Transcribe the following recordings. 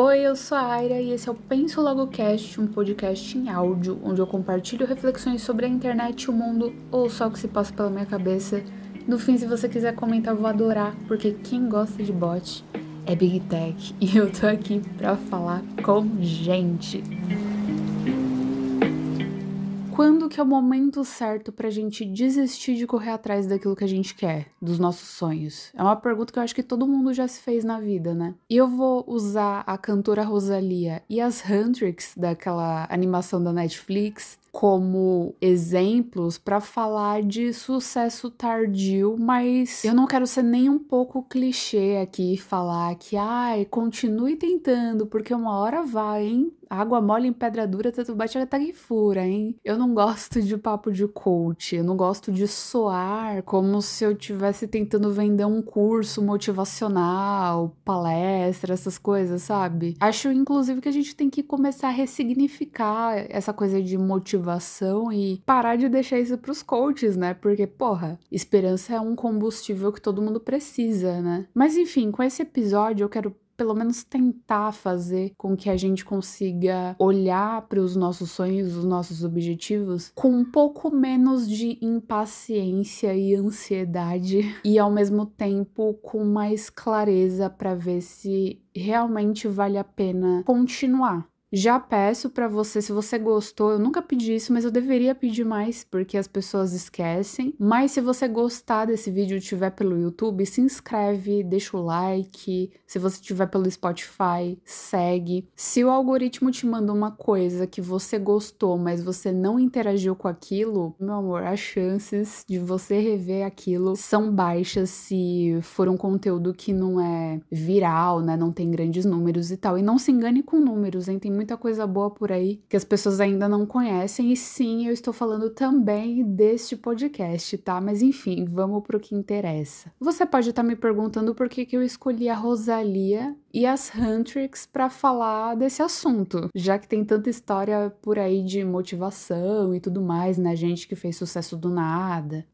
Oi, eu sou a Aira e esse é o Penso Logo Cast, um podcast em áudio, onde eu compartilho reflexões sobre a internet e o mundo, ou só o que se passa pela minha cabeça. No fim, se você quiser comentar, eu vou adorar, porque quem gosta de bot é Big Tech, e eu tô aqui pra falar com gente. Quando que é o momento certo pra gente desistir de correr atrás daquilo que a gente quer, dos nossos sonhos? É uma pergunta que eu acho que todo mundo já se fez na vida, né? E eu vou usar a cantora Rosalía e as Huntrix, daquela animação da Netflix, como exemplos para falar de sucesso tardio, mas eu não quero ser nem um pouco clichê aqui e falar que, continue tentando, porque uma hora vai, hein? Água mole em pedra dura, tanto bate até que fura, hein? Eu não gosto de papo de coach, eu não gosto de soar como se eu estivesse tentando vender um curso motivacional, palestra, essas coisas, sabe? Acho, inclusive, que a gente tem que começar a ressignificar essa coisa de motivação e parar de deixar isso pros coaches, né? Porque, porra, esperança é um combustível que todo mundo precisa, né? Mas enfim, com esse episódio eu quero pelo menos tentar fazer com que a gente consiga olhar para os nossos sonhos, os nossos objetivos, com um pouco menos de impaciência e ansiedade e ao mesmo tempo com mais clareza para ver se realmente vale a pena continuar. Já peço pra você, se você gostou, eu nunca pedi isso, mas eu deveria pedir mais, porque as pessoas esquecem. Mas se você gostar desse vídeo e estiver pelo YouTube, se inscreve, deixa o like. Se você estiver pelo Spotify, segue. Se o algoritmo te manda uma coisa que você gostou, mas você não interagiu com aquilo, meu amor, as chances de você rever aquilo são baixas se for um conteúdo que não é viral, né? Não tem grandes números e tal. E não se engane com números, hein? Tem muita coisa boa por aí que as pessoas ainda não conhecem. E sim, eu estou falando também deste podcast, tá? Mas enfim, vamos pro que interessa. Você pode estar me perguntando por que eu escolhi a Rosalía e as Huntrix para falar desse assunto, já que tem tanta história por aí de motivação e tudo mais, né? Gente que fez sucesso do nada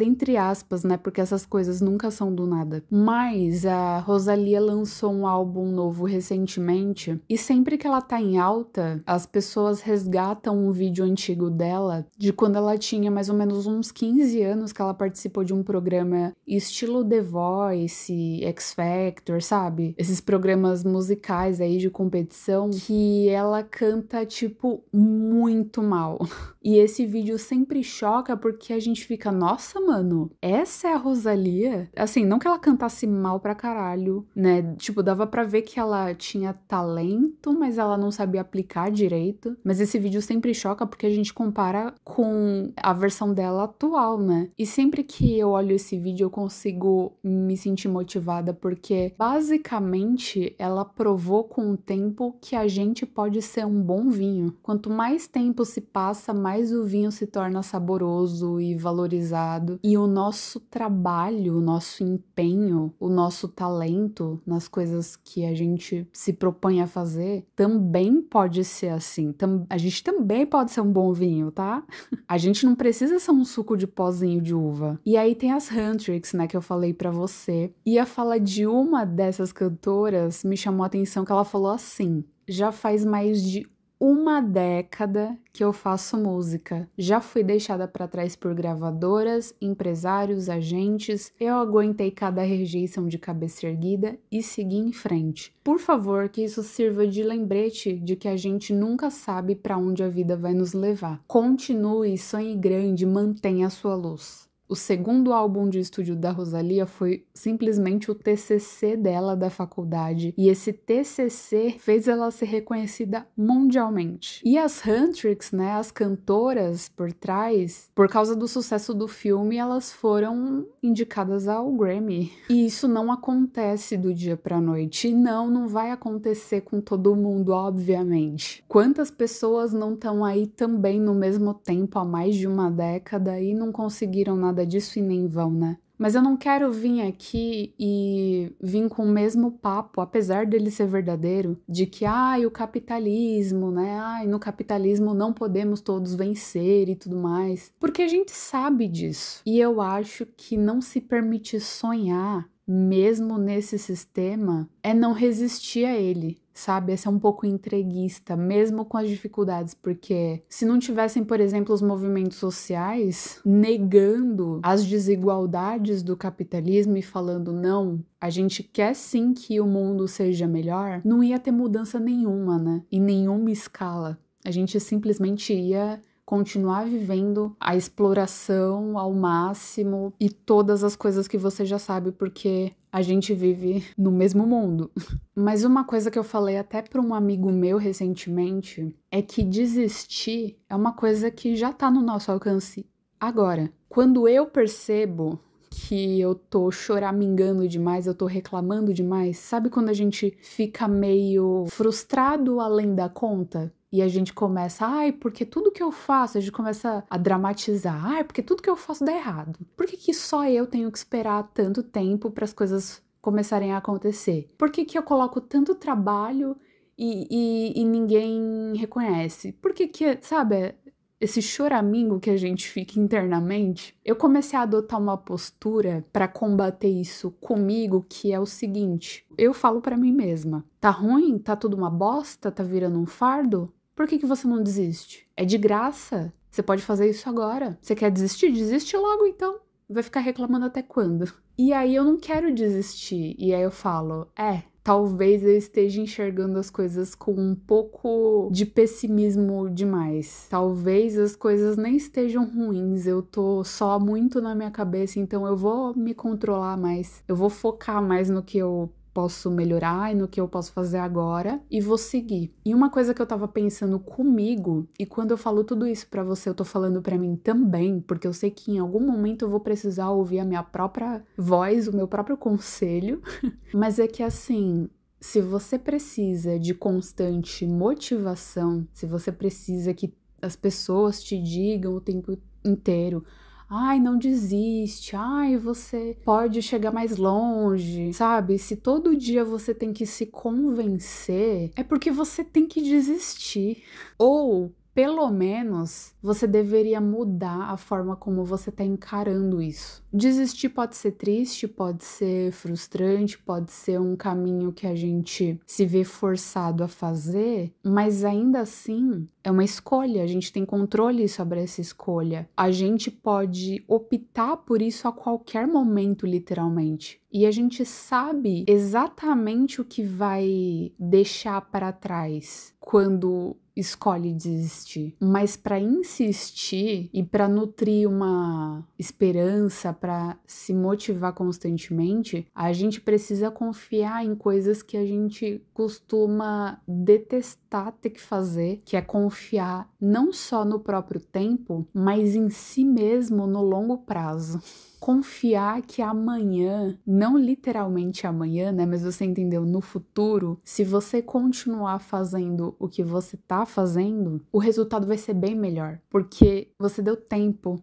entre aspas, né? Porque essas coisas nunca são do nada. Mas a Rosalía lançou um álbum novo recentemente e sempre que ela tá em alta, as pessoas resgatam um vídeo antigo dela de quando ela tinha mais ou menos uns 15 anos, que ela participou de um programa estilo The Voice, X Factor, sabe? Esses programas musicais aí de competição que ela canta, tipo, muito mal. E esse vídeo sempre choca porque a gente fica, nossa, mano, essa é a Rosalía? Assim, não que ela cantasse mal pra caralho, né? Tipo, dava pra ver que ela tinha talento, mas ela não sabia aplicar direito. Mas esse vídeo sempre choca porque a gente compara com a versão dela atual, né? E sempre que eu olho esse vídeo eu consigo me sentir motivada porque basicamente ela provou com o tempo que a gente pode ser um bom vinho. Quanto mais tempo se passa, mais o vinho se torna saboroso e valorizado. E o nosso trabalho, o nosso empenho, o nosso talento nas coisas que a gente se propõe a fazer também pode ser assim. A gente também pode ser um bom vinho, tá? A gente não precisa ser um suco de pozinho de uva. E aí tem as Huntrix, né, que eu falei pra você. E a fala de uma dessas cantoras me chamou a atenção que ela falou assim: já faz mais de uma década que eu faço música. Já fui deixada para trás por gravadoras, empresários, agentes. Eu aguentei cada rejeição de cabeça erguida e segui em frente. Por favor, que isso sirva de lembrete de que a gente nunca sabe para onde a vida vai nos levar. Continue, sonhe grande, mantenha a sua luz. O segundo álbum de estúdio da Rosalía foi simplesmente o TCC dela da faculdade. E esse TCC fez ela ser reconhecida mundialmente. E as Huntrix, né, as cantoras por trás, por causa do sucesso do filme, elas foram indicadas ao Grammy. E isso não acontece do dia pra noite. E não vai acontecer com todo mundo, obviamente. Quantas pessoas não estão aí também no mesmo tempo há mais de uma década e não conseguiram nada disso e nem vão, né? Mas eu não quero vir aqui e vir com o mesmo papo, apesar dele ser verdadeiro, de que, o capitalismo, né? No capitalismo não podemos todos vencer e tudo mais. Porque a gente sabe disso. E eu acho que não se permite sonhar mesmo nesse sistema, é não resistir a ele, sabe? É ser um pouco entreguista, mesmo com as dificuldades, porque se não tivessem, por exemplo, os movimentos sociais negando as desigualdades do capitalismo e falando, não, a gente quer sim que o mundo seja melhor, não ia ter mudança nenhuma, né? Em nenhuma escala. A gente simplesmente ia continuar vivendo a exploração ao máximo e todas as coisas que você já sabe, porque a gente vive no mesmo mundo. Mas uma coisa que eu falei até para um amigo meu recentemente é que desistir é uma coisa que já tá no nosso alcance agora. Quando eu percebo que eu tô choramingando demais, eu tô reclamando demais, sabe quando a gente fica meio frustrado além da conta? E a gente começa, ai, porque tudo que eu faço, a gente começa a dramatizar, ai, porque tudo que eu faço dá errado. Por que que só eu tenho que esperar tanto tempo para as coisas começarem a acontecer? Por que que eu coloco tanto trabalho e ninguém reconhece? Por que que, sabe, esse choramingo que a gente fica internamente? Eu comecei a adotar uma postura para combater isso comigo, que é o seguinte, eu falo para mim mesma, tá ruim? Tá tudo uma bosta? Tá virando um fardo? Por que que você não desiste? É de graça. Você pode fazer isso agora. Você quer desistir? Desiste logo então. Vai ficar reclamando até quando? E aí eu não quero desistir. E aí eu falo, talvez eu esteja enxergando as coisas com um pouco de pessimismo demais. Talvez as coisas nem estejam ruins, eu tô só muito na minha cabeça, então eu vou me controlar mais. Eu vou focar mais no que eu posso melhorar e no que eu posso fazer agora e vou seguir. E uma coisa que eu tava pensando comigo, e quando eu falo tudo isso pra você, eu tô falando pra mim também, porque eu sei que em algum momento eu vou precisar ouvir a minha própria voz, o meu próprio conselho, mas é que assim, se você precisa de constante motivação, se você precisa que as pessoas te digam o tempo inteiro, ai, não desiste, ai, você pode chegar mais longe, sabe? Se todo dia você tem que se convencer, é porque você tem que desistir. Ou, pelo menos, você deveria mudar a forma como você tá encarando isso. Desistir pode ser triste, pode ser frustrante, pode ser um caminho que a gente se vê forçado a fazer, mas ainda assim é uma escolha, a gente tem controle sobre essa escolha. A gente pode optar por isso a qualquer momento, literalmente. E a gente sabe exatamente o que vai deixar para trás quando escolhe desistir. Mas para insistir e para nutrir uma esperança, para se motivar constantemente, a gente precisa confiar em coisas que a gente costuma detestar ter que fazer, que é confiar não só no próprio tempo, mas em si mesmo no longo prazo. Confiar que amanhã, não literalmente amanhã, né, mas você entendeu, no futuro, se você continuar fazendo o que você tá fazendo, o resultado vai ser bem melhor, porque você deu tempo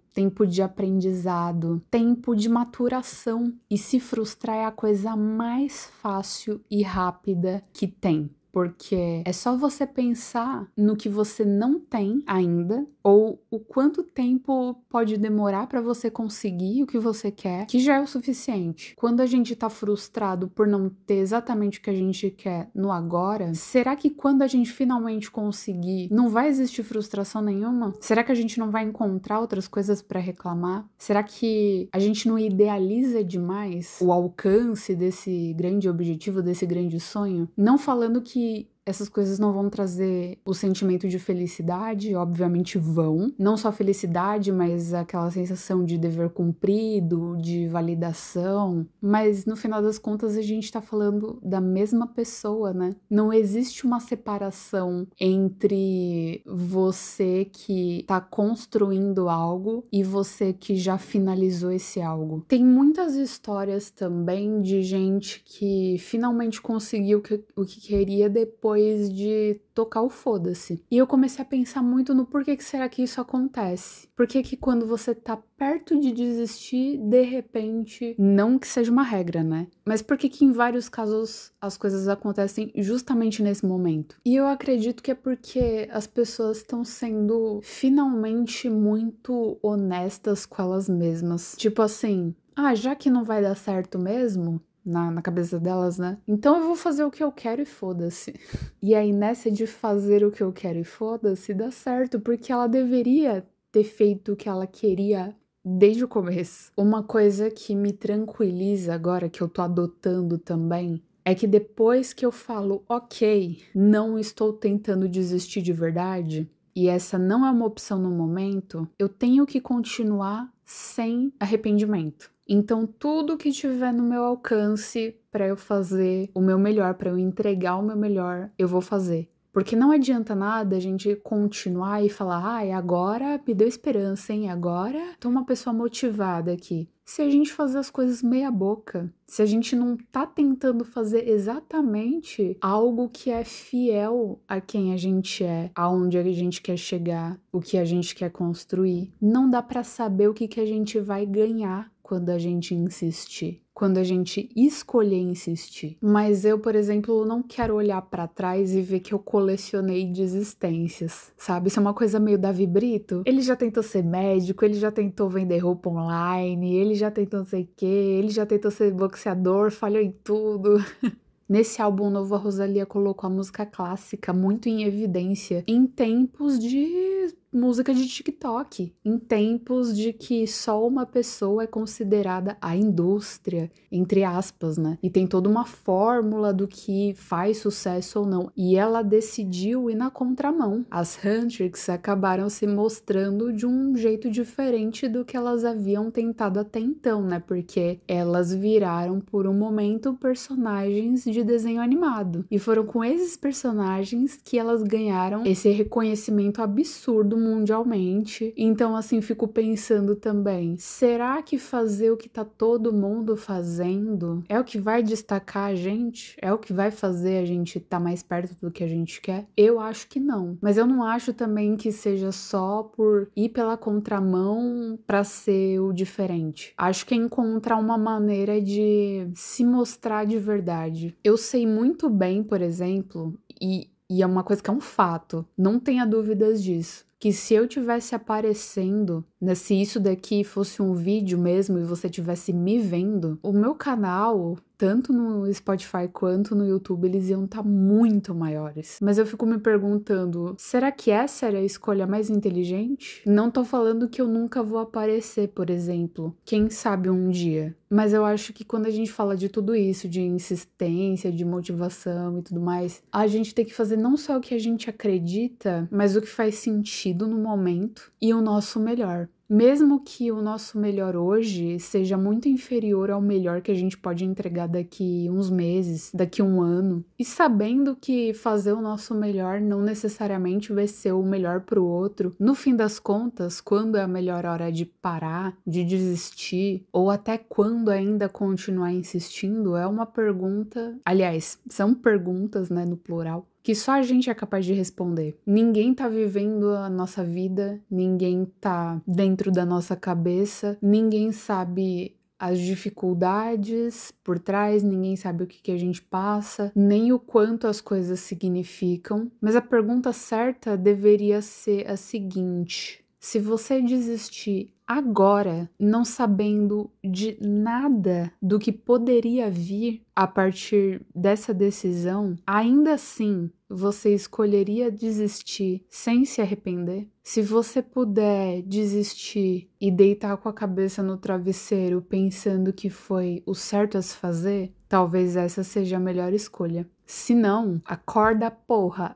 de aprendizado, tempo de maturação, e se frustrar é a coisa mais fácil e rápida que tem. Porque é só você pensar no que você não tem ainda, ou o quanto tempo pode demorar para você conseguir o que você quer, que já é o suficiente. Quando a gente tá frustrado por não ter exatamente o que a gente quer no agora, será que quando a gente finalmente conseguir, não vai existir frustração nenhuma? Será que a gente não vai encontrar outras coisas para reclamar? Será que a gente não idealiza demais o alcance desse grande objetivo, desse grande sonho? Não falando que essas coisas não vão trazer o sentimento de felicidade, obviamente vão. Não só felicidade, mas aquela sensação de dever cumprido, de validação. Mas no final das contas a gente tá falando da mesma pessoa, né? Não existe uma separação entre você que tá construindo algo e você que já finalizou esse algo. Tem muitas histórias também de gente que finalmente conseguiu o que queria depois de tocar o foda-se. E eu comecei a pensar muito no porquê que será que isso acontece. Por que que quando você tá perto de desistir, de repente, não que seja uma regra, né? Mas por que que em vários casos as coisas acontecem justamente nesse momento? E eu acredito que é porque as pessoas estão sendo finalmente muito honestas com elas mesmas. Tipo assim, já que não vai dar certo mesmo, na cabeça delas, né? Então eu vou fazer o que eu quero e foda-se. E aí, nessa de fazer o que eu quero e foda-se, dá certo, porque ela deveria ter feito o que ela queria desde o começo. Uma coisa que me tranquiliza agora, que eu tô adotando também, é que depois que eu falo, ok, não estou tentando desistir de verdade, e essa não é uma opção no momento, eu tenho que continuar sem arrependimento. Então, tudo que tiver no meu alcance para eu fazer o meu melhor, para eu entregar o meu melhor, eu vou fazer. Porque não adianta nada a gente continuar e falar, ai, agora me deu esperança, hein? Agora tô uma pessoa motivada aqui. Se a gente fazer as coisas meia boca, se a gente não tá tentando fazer exatamente algo que é fiel a quem a gente é, aonde a gente quer chegar, o que a gente quer construir, não dá pra saber o que a gente vai ganhar quando a gente insistir. Quando a gente escolher insistir. Mas eu, por exemplo, não quero olhar pra trás e ver que eu colecionei desistências, sabe? Isso é uma coisa meio Davi Brito. Ele já tentou ser médico, ele já tentou vender roupa online, ele já tentou não sei o quê, ele já tentou ser boxeador, falhou em tudo. Nesse álbum novo, a Rosalía colocou a música clássica muito em evidência em tempos de música de TikTok, em tempos de que só uma pessoa é considerada a indústria, entre aspas, né? E tem toda uma fórmula do que faz sucesso ou não. E ela decidiu ir na contramão. As Huntrix acabaram se mostrando de um jeito diferente do que elas haviam tentado até então, né? Porque elas viraram por um momento personagens de desenho animado. E foram com esses personagens que elas ganharam esse reconhecimento absurdo mundialmente. Então, assim, fico pensando também, será que fazer o que tá todo mundo fazendo é o que vai destacar a gente? É o que vai fazer a gente tá mais perto do que a gente quer? Eu acho que não. Mas eu não acho também que seja só por ir pela contramão pra ser o diferente. Acho que é encontrar uma maneira de se mostrar de verdade. Eu sei muito bem, por exemplo, e é uma coisa que é um fato, não tenha dúvidas disso, que se eu tivesse aparecendo, né, se isso daqui fosse um vídeo mesmo e você tivesse me vendo, o meu canal, tanto no Spotify quanto no YouTube, eles iam estar muito maiores. Mas eu fico me perguntando, será que essa era a escolha mais inteligente? Não tô falando que eu nunca vou aparecer, por exemplo. Quem sabe um dia. Mas eu acho que quando a gente fala de tudo isso, de insistência, de motivação e tudo mais, a gente tem que fazer não só o que a gente acredita, mas o que faz sentido no momento e o nosso melhor. Mesmo que o nosso melhor hoje seja muito inferior ao melhor que a gente pode entregar daqui uns meses, daqui um ano, e sabendo que fazer o nosso melhor não necessariamente vai ser o melhor para o outro, no fim das contas, quando é a melhor hora de parar, de desistir, ou até quando ainda continuar insistindo, é uma pergunta. Aliás, são perguntas, né, no plural, que só a gente é capaz de responder. Ninguém tá vivendo a nossa vida, ninguém tá dentro da nossa cabeça, ninguém sabe as dificuldades por trás, ninguém sabe o que a gente passa, nem o quanto as coisas significam. Mas a pergunta certa deveria ser a seguinte: se você desistir agora, não sabendo de nada do que poderia vir a partir dessa decisão, ainda assim você escolheria desistir sem se arrepender? Se você puder desistir e deitar com a cabeça no travesseiro pensando que foi o certo a se fazer, talvez essa seja a melhor escolha. Se não, acorda, porra!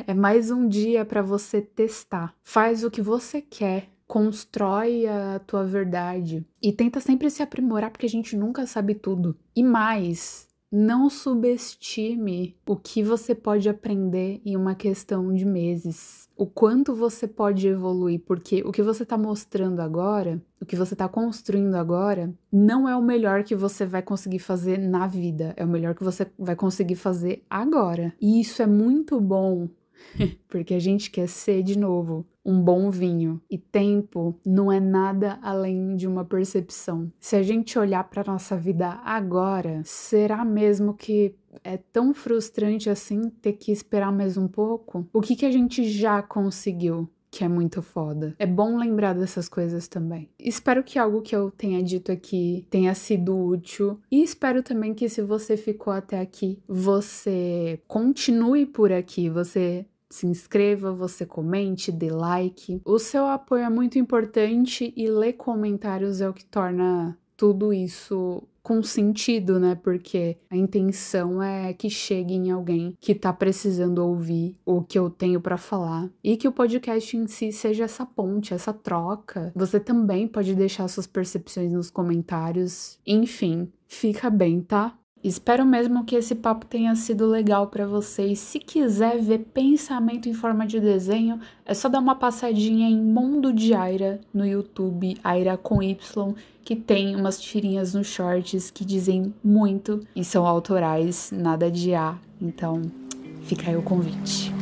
É mais um dia para você testar. Faz o que você quer. Constrói a tua verdade e tenta sempre se aprimorar, porque a gente nunca sabe tudo. E mais, não subestime o que você pode aprender em uma questão de meses. O quanto você pode evoluir, porque o que você está mostrando agora, o que você está construindo agora, não é o melhor que você vai conseguir fazer na vida, é o melhor que você vai conseguir fazer agora. E isso é muito bom, porque a gente quer ser, de novo, um bom vinho. E tempo não é nada além de uma percepção. Se a gente olhar para nossa vida agora, será mesmo que é tão frustrante assim ter que esperar mais um pouco? O que a gente já conseguiu? que é muito foda. É bom lembrar dessas coisas também. Espero que algo que eu tenha dito aqui tenha sido útil. E espero também que, se você ficou até aqui, você continue por aqui, você se inscreva, você comente, dê like. O seu apoio é muito importante e ler comentários é o que torna tudo isso com sentido, né? Porque a intenção é que chegue em alguém que tá precisando ouvir o que eu tenho pra falar e que o podcast em si seja essa ponte, essa troca. Você também pode deixar suas percepções nos comentários. Enfim, fica bem, tá? Espero mesmo que esse papo tenha sido legal para vocês. Se quiser ver pensamento em forma de desenho, é só dar uma passadinha em Mundo de Aira no YouTube, Aira com Y, que tem umas tirinhas nos shorts que dizem muito e são autorais, nada de A. Então, fica aí o convite.